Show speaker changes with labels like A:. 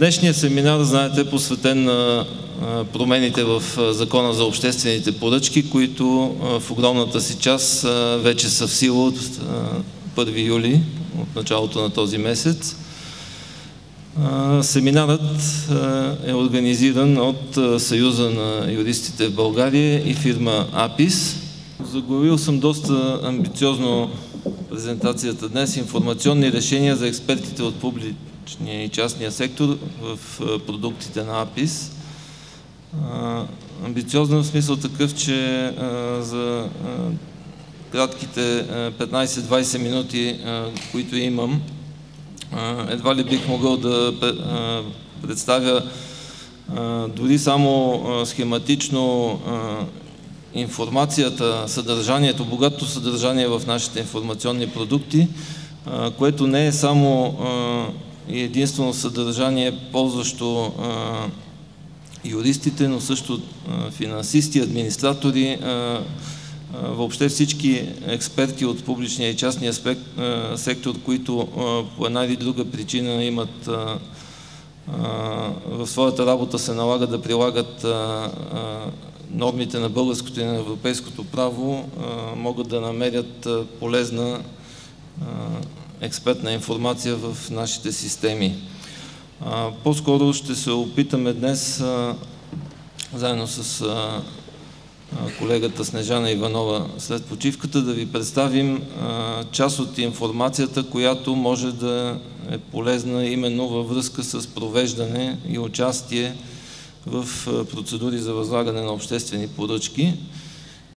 A: Днешният семинар, знаете, е посветен на промените в Закона за обществените поръчки, които в огромната си част вече са в сила от 1 юли, от началото на този месец. Семинарът е организиран от Съюза на юристите в България и фирма АПИС. Заглавил съм доста амбициозно презентацията днес. Информационни решения за експертите от публичния и частния сектор в продуктите на АПИС. Амбициозно в смисъл такъв, че за кратките 15-20 минути, които имам, едва ли бих могъл да представя дори само схематично информацията, съдържанието, богатото съдържание в нашите информационни продукти, което не е само и единствено съдържание, ползващо юристите, но също финансисти, администратори, въобще всички експерти от публичния и частния сектор, които по една или друга причина имат в своята работа се налага да прилагат нормите на българското и на европейското право, могат да намерят полезна експертна информация в нашите системи. По-скоро ще се опитаме днес, заедно с колегата Снежана Иванова след почивката, да ви представим част от информацията, която може да е полезна именно във връзка с провеждане и участие в процедури за възлагане на обществени поръчки.